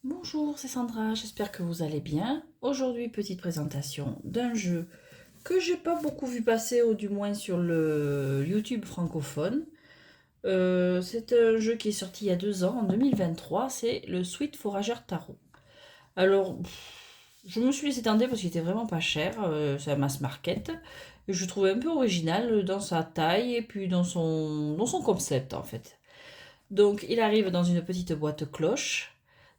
Bonjour, c'est Sandra, j'espère que vous allez bien. Aujourd'hui, petite présentation d'un jeu que j'ai pas beaucoup vu passer, ou du moins sur le YouTube francophone. C'est un jeu qui est sorti il y a 2 ans, en 2023, c'est le Sweet Forager Tarot. Alors, je me suis laissé tenter parce qu'il était vraiment pas cher, c'est un mass market. Et je trouvais un peu original dans sa taille et puis dans son concept en fait. Donc, il arrive dans une petite boîte cloche.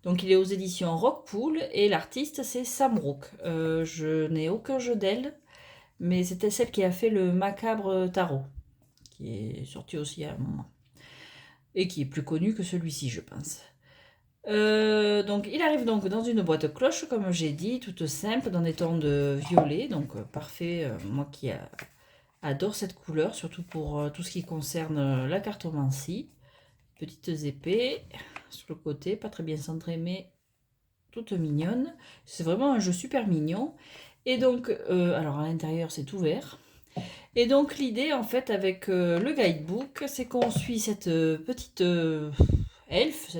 Donc, il est aux éditions Rockpool et l'artiste, c'est Sam Rook. Je n'ai aucun jeu d'elle, mais c'était celle qui a fait le Macabre Tarot, qui est sorti aussi à un moment. Et qui est plus connu que celui-ci, je pense. Donc, il arrive donc dans une boîte cloche, comme j'ai dit, toute simple, dans des tons de violet. Donc, parfait, moi qui adore cette couleur, surtout pour tout ce qui concerne la cartomancie. Petites épées sur le côté, pas très bien centrées, mais toutes mignonnes. C'est vraiment un jeu super mignon. Et donc, alors à l'intérieur, c'est ouvert. Et donc, l'idée, en fait, avec le guidebook, c'est qu'on suit cette petite elfe,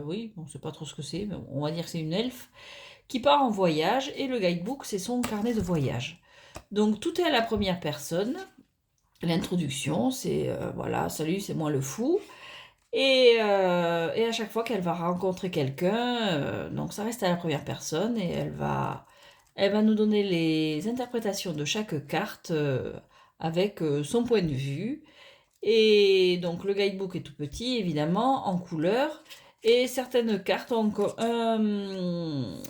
oui, on sait pas trop ce que c'est, mais on va dire que c'est une elfe, qui part en voyage. Et le guidebook, c'est son carnet de voyage. Donc, tout est à la première personne. L'introduction, c'est, voilà, salut, c'est moi le fou. Et à chaque fois qu'elle va rencontrer quelqu'un, donc ça reste à la première personne et elle va nous donner les interprétations de chaque carte avec son point de vue. Et donc le guidebook est tout petit, évidemment, en couleur. Et certaines cartes ont encore un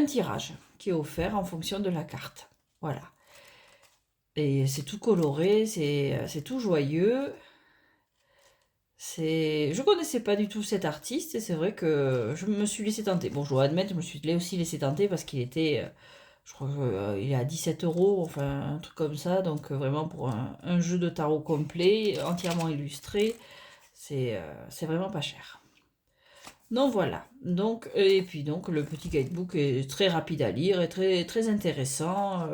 tirage qui est offert en fonction de la carte. Voilà. Et c'est tout coloré, c'est tout joyeux. Je connaissais pas du tout cet artiste et c'est vrai que je me suis laissé tenter. Bon, je dois admettre, je me suis aussi laissé tenter parce qu'il était, je crois qu'il est à 17 euros, enfin un truc comme ça. Donc vraiment pour un jeu de tarot complet, entièrement illustré, c'est vraiment pas cher. Donc voilà. Donc, et puis donc le petit guidebook est très rapide à lire et très, très intéressant.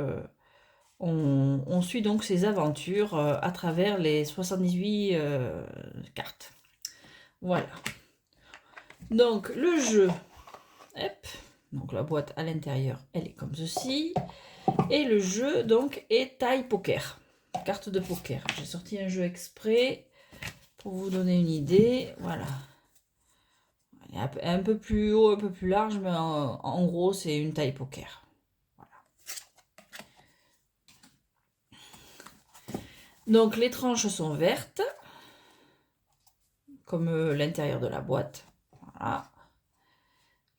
On suit donc ses aventures à travers les 78 cartes. Voilà. Donc le jeu, hop, donc la boîte à l'intérieur, elle est comme ceci. Et le jeu donc est taille poker, carte de poker. J'ai sorti un jeu exprès pour vous donner une idée. Voilà. Un peu plus haut, un peu plus large, mais en gros c'est une taille poker. Voilà. Donc les tranches sont vertes, comme l'intérieur de la boîte. Voilà.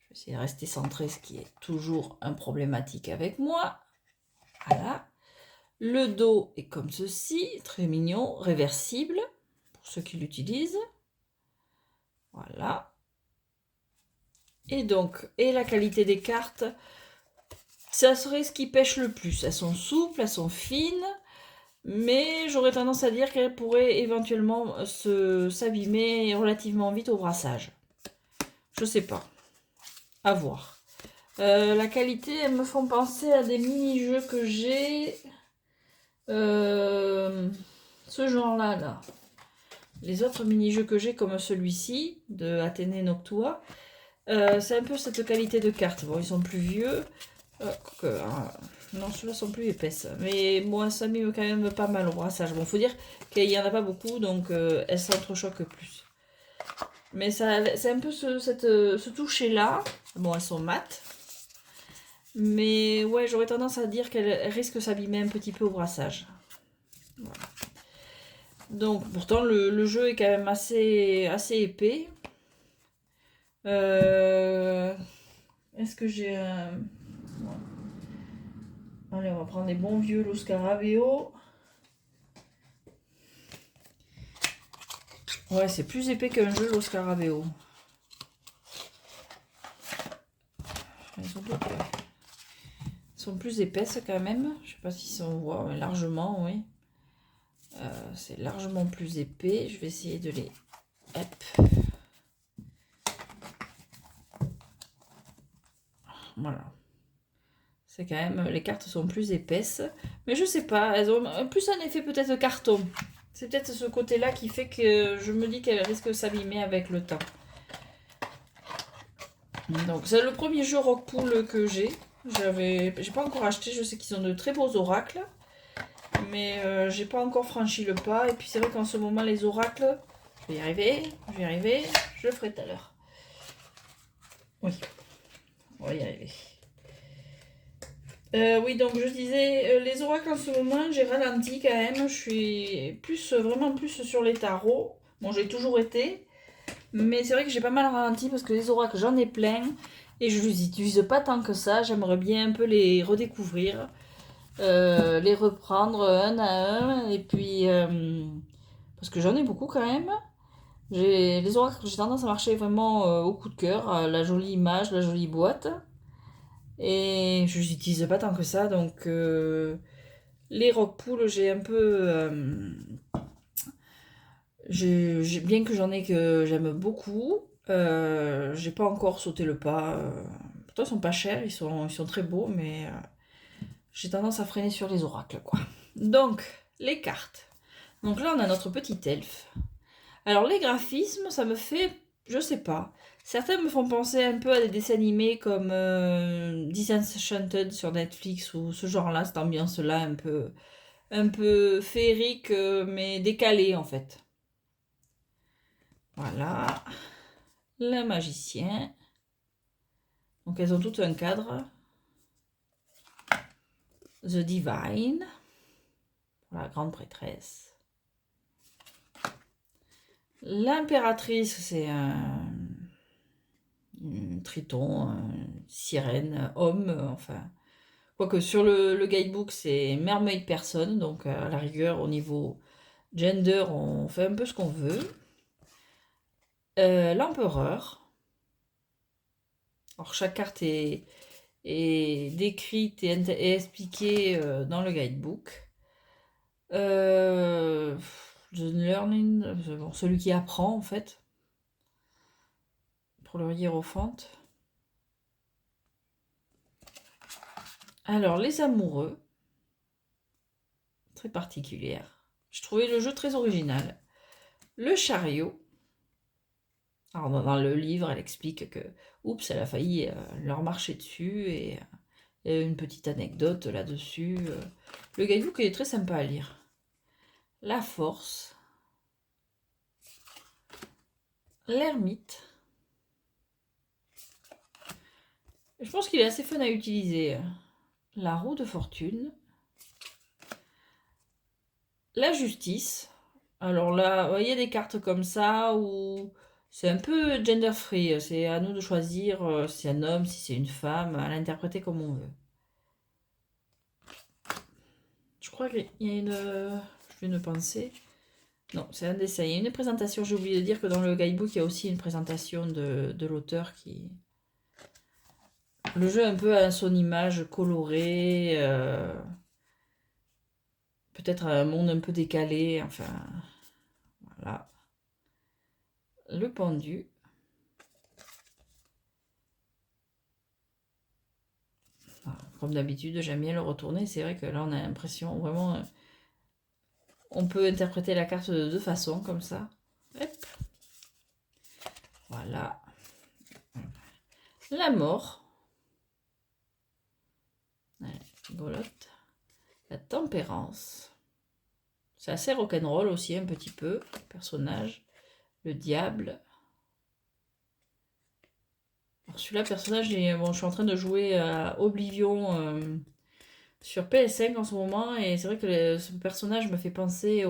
Je vais essayer de rester centré, ce qui est toujours un problématique avec moi. Voilà. Le dos est comme ceci, très mignon, réversible, pour ceux qui l'utilisent. Voilà. Et donc, et la qualité des cartes, ça serait ce qui pêche le plus. Elles sont souples, elles sont fines, mais j'aurais tendance à dire qu'elles pourraient éventuellement s'abîmer relativement vite au brassage. Je sais pas. À voir. La qualité, elles me font penser à des mini-jeux que j'ai. Ce genre-là, là. Les autres mini-jeux que j'ai, comme celui-ci, de Athénée Noctua, c'est un peu cette qualité de carte. Bon, ils sont plus vieux. Non, ceux-là sont plus épaisses. Mais moi, ça m'aime quand même pas mal au brassage. Bon, faut dire qu'il n'y en a pas beaucoup, donc elles s'entrechoquent plus. Mais c'est un peu ce toucher-là. Bon, elles sont mates. Mais ouais, j'aurais tendance à dire qu'elles risquent de s'abîmer un petit peu au brassage. Voilà. Donc, pourtant, le jeu est quand même assez épais. Est-ce que j'ai un... Allez, on va prendre des bons vieux Lo Scarabeo. Ouais, c'est plus épais qu'un jeu Lo Scarabeo. Elles sont plus épaisses quand même. Je sais pas si on voit, mais largement, oui. C'est largement plus épais. Je vais essayer de les... Hop. Voilà. C'est quand même... Les cartes sont plus épaisses. Mais je sais pas. Elles ont plus un effet peut-être carton. C'est peut-être ce côté-là qui fait que je me dis qu'elles risquent de s'abîmer avec le temps. Donc c'est le premier jeu Rockpool que j'ai. J'ai pas encore acheté, je sais qu'ils ont de très beaux oracles. Mais j'ai pas encore franchi le pas. Et puis c'est vrai qu'en ce moment les oracles, je vais y arriver, je le ferai tout à l'heure. Oui, on va y arriver. Oui, donc je disais, les oracles en ce moment, j'ai ralenti quand même. Je suis plus, vraiment plus sur les tarots. Bon, j'ai toujours été. Mais c'est vrai que j'ai pas mal ralenti parce que les oracles, j'en ai plein. Et je les utilise pas tant que ça. J'aimerais bien un peu les redécouvrir. Les reprendre un à un. Et puis, parce que j'en ai beaucoup quand même. Les oracles, j'ai tendance à marcher vraiment au coup de cœur. La jolie image, la jolie boîte. Et je les utilise pas tant que ça. Donc, les rockpools, j'ai un peu. Bien que j'en ai que j'aime beaucoup, j'ai pas encore sauté le pas. Pourtant, ils sont pas chers, ils sont très beaux, mais j'ai tendance à freiner sur les oracles, quoi. Donc, les cartes. Donc là, on a notre petit elfe. Alors, les graphismes, ça me fait. Je sais pas. Certains me font penser un peu à des dessins animés comme Disenchanted sur Netflix ou ce genre-là, cette ambiance-là un peu féerique, mais décalée en fait. Voilà. Le magicien. Donc elles ont tout un cadre. The Divine. La grande prêtresse. L'impératrice, c'est un triton, sirène, homme, enfin. Quoique sur le guidebook, c'est mermaid personne, donc à la rigueur, au niveau gender, on fait un peu ce qu'on veut. L'empereur. Alors chaque carte est décrite et expliquée dans le guidebook. The Learning, bon, celui qui apprend en fait, pour le hiérophante. Alors les amoureux, très particulière. Je trouvais le jeu très original. Le chariot. Alors dans le livre, elle explique que, oups, elle a failli leur marcher dessus et il y a une petite anecdote là-dessus. Le guidebook est très sympa à lire. La force. L'ermite. Je pense qu'il est assez fun à utiliser. La roue de fortune. La justice. Alors là, il y a des cartes comme ça où c'est un peu gender free. C'est à nous de choisir si c'est un homme, si c'est une femme, à l'interpréter comme on veut. Je crois qu'il y a une. Je viens de penser. Non, c'est un dessin. Il y a une présentation. J'ai oublié de dire que dans le guidebook, il y a aussi une présentation de l'auteur qui. Le jeu un peu à son image colorée. Peut-être un monde un peu décalé. Enfin. Voilà. Le pendu. Comme d'habitude, j'aime bien le retourner. C'est vrai que là, on a l'impression vraiment. On peut interpréter la carte de deux façons, comme ça. Hop. Voilà. La mort. Rigolote. La tempérance. C'est assez rock'n'roll aussi, un petit peu. Personnage. Le diable. Alors celui-là, personnage, bon, je suis en train de jouer à Oblivion sur PS5 en ce moment. Et c'est vrai que ce personnage me fait penser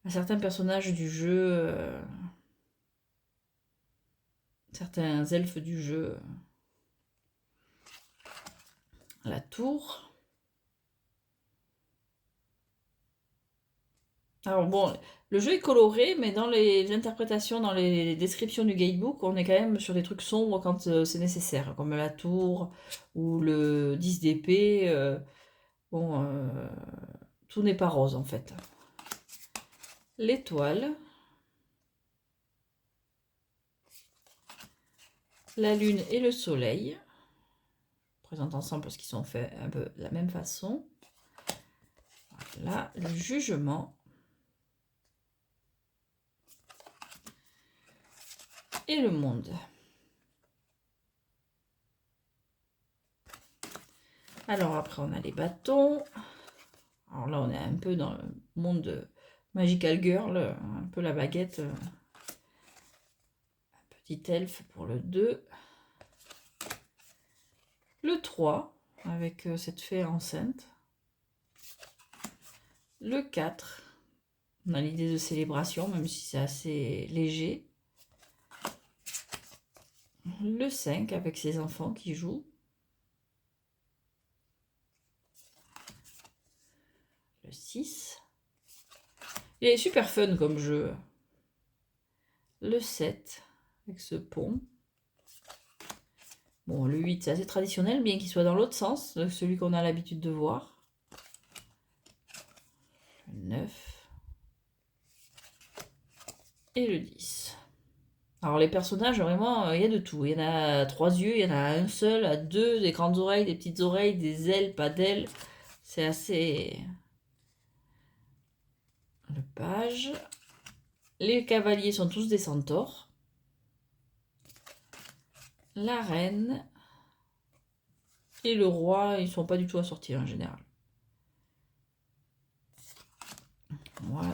à certains personnages du jeu. Certains elfes du jeu. La tour. Alors bon, le jeu est coloré, mais dans les interprétations, dans les descriptions du guidebook, on est quand même sur des trucs sombres quand c'est nécessaire, comme la tour ou le 10 d'épée. Bon, tout n'est pas rose en fait. L'étoile. La lune et le soleil. Je présente ensemble parce qu'ils sont faits un peu de la même façon. Voilà, le jugement. Et le monde. Alors après, on a les bâtons. Alors là, on est un peu dans le monde de Magical Girl, un peu la baguette. Un petit elfe pour le 2. Le 3, avec cette fée enceinte. Le 4, on a l'idée de célébration, même si c'est assez léger. Le 5, avec ses enfants qui jouent. Le 6. Il est super fun comme jeu. Le 7, avec ce pont. Bon, le 8, c'est assez traditionnel, bien qu'il soit dans l'autre sens, celui qu'on a l'habitude de voir. Le 9. Et le 10. Alors les personnages, vraiment, il y a de tout. Il y en a 3 yeux, il y en a un seul, à 2, des grandes oreilles, des petites oreilles, des ailes, pas d'ailes. C'est assez... Le page. Les cavaliers sont tous des centaures. La reine. Et le roi, ils sont pas du tout assortis en général. Voilà.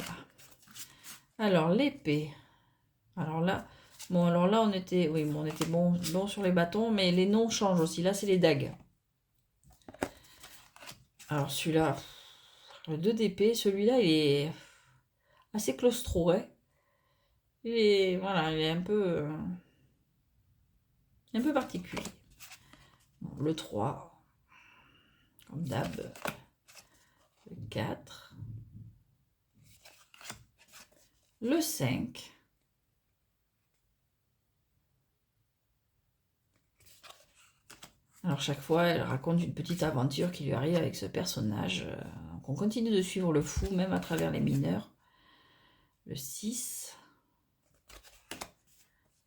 Alors l'épée. Alors là, bon, alors là on était, oui, bon, on était bon sur les bâtons, mais les noms changent aussi. Là, c'est les dagues. Alors celui-là, le 2 d'épée, celui-là, il est assez claustro, ouais. Voilà, il est un peu particulier. Bon, le 3, comme d'hab. Le 4. Le 5. Alors chaque fois, elle raconte une petite aventure qui lui arrive avec ce personnage. Donc on continue de suivre le fou, même à travers les mineurs. Le 6.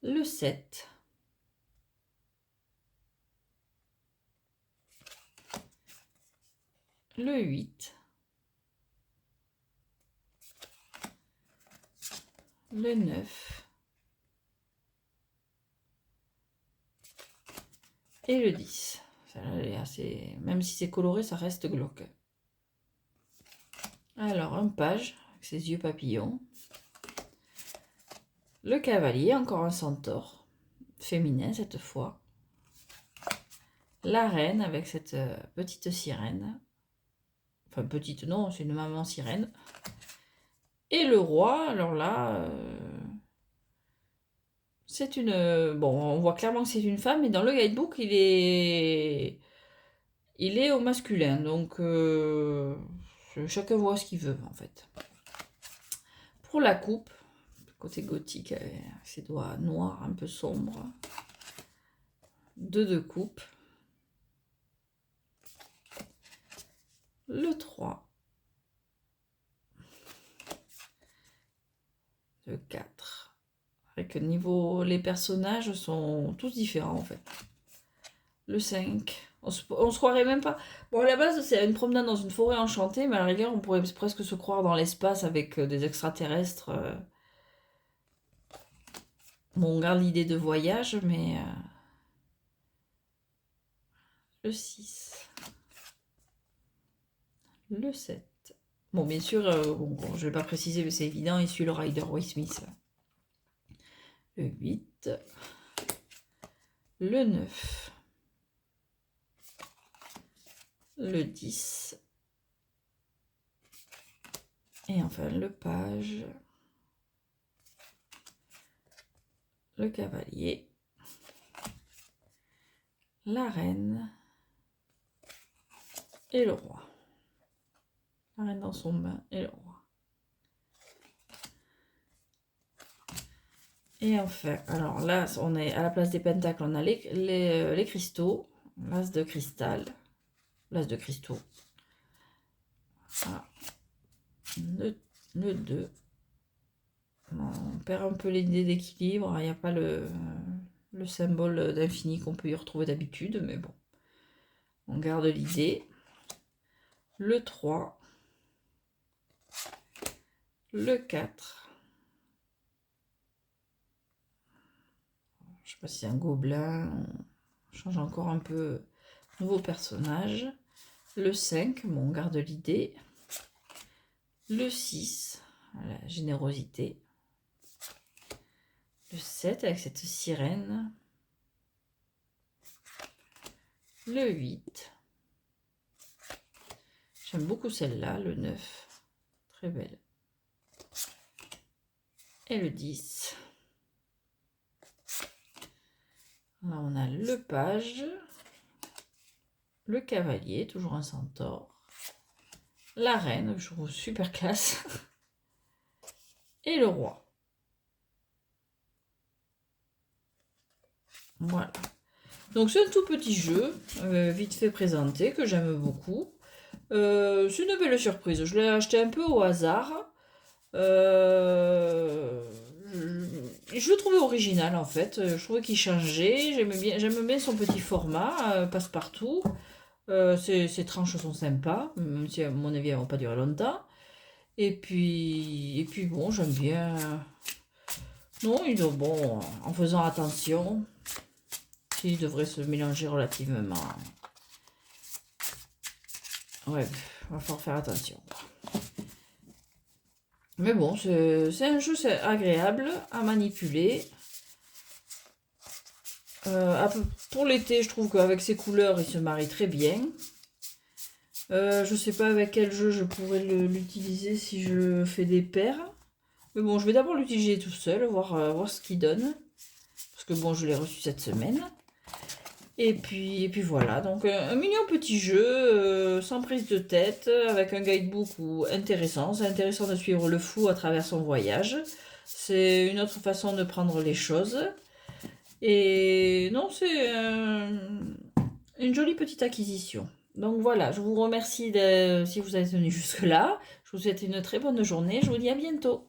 Le 7. Le 8. Le 9. Et le 10. Celle-là, elle est assez... Même si c'est coloré, ça reste glauque. Alors, un page, avec ses yeux papillons. Le cavalier, encore un centaure. Féminin, cette fois. La reine, avec cette petite sirène. Enfin, petite, non, c'est une maman sirène. Et le roi, alors là... c'est une... Bon, on voit clairement que c'est une femme, mais dans le guidebook, il est au masculin. Donc, chacun voit ce qu'il veut, en fait. Pour la coupe, côté gothique, avec ses doigts noirs, un peu sombres. 2 de coupe. Le 3. Le 4. Avec le niveau... Les personnages sont tous différents, en fait. Le 5. On se croirait même pas... Bon, à la base, c'est une promenade dans une forêt enchantée, mais à la rigueur, on pourrait presque se croire dans l'espace avec des extraterrestres. Bon, on garde l'idée de voyage, mais... Le 6. Le 7. Bon, bien sûr, bon, je vais pas préciser, mais c'est évident, il suit le Rider Waite Smith. Le 8. Le 9. Le 10. Et enfin, le page. Le cavalier. La reine. Et le roi. La reine dans son bain et le roi. Et enfin, alors là, on est à la place des pentacles, on a les cristaux, l'as de cristal, l'as de cristaux. Voilà. Le 2. On perd un peu l'idée d'équilibre, il n'y a pas le symbole d'infini qu'on peut y retrouver d'habitude, mais bon, on garde l'idée. Le 3. Le 4. Je sais pas si c'est un gobelin. On change encore un peu. Nouveau personnage. Le 5, bon, on garde l'idée. Le 6, la générosité. Le 7 avec cette sirène. Le 8. J'aime beaucoup celle-là, le 9. Très belle. Et le 10. Là, on a le page. Le cavalier, toujours un centaure. La reine, que je trouve super classe. Et le roi. Voilà. Donc c'est un tout petit jeu, vite fait présenté, que j'aime beaucoup. C'est une belle surprise. Je l'ai acheté un peu au hasard. Je le trouvais original en fait. Je trouvais qu'il changeait. J'aime bien son petit format, passe-partout. Ses tranches sont sympas, même si à mon avis elles vont pas durer longtemps. Et puis bon, j'aime bien. Non, bon, en faisant attention, il devrait se mélanger relativement. Ouais, va falloir faire attention. Mais bon, c'est un jeu agréable à manipuler. Pour l'été, je trouve qu'avec ses couleurs, il se marie très bien. Je sais pas avec quel jeu je pourrais l'utiliser si je fais des paires. Mais bon, je vais d'abord l'utiliser tout seul, voir ce qu'il donne. Parce que bon, je l'ai reçu cette semaine. Et puis voilà, donc un mignon petit jeu, sans prise de tête, avec un guidebook intéressant. C'est intéressant de suivre le fou à travers son voyage. C'est une autre façon de prendre les choses. Et non, c'est une jolie petite acquisition. Donc voilà, je vous remercie si vous êtes venu jusque-là. Je vous souhaite une très bonne journée. Je vous dis à bientôt.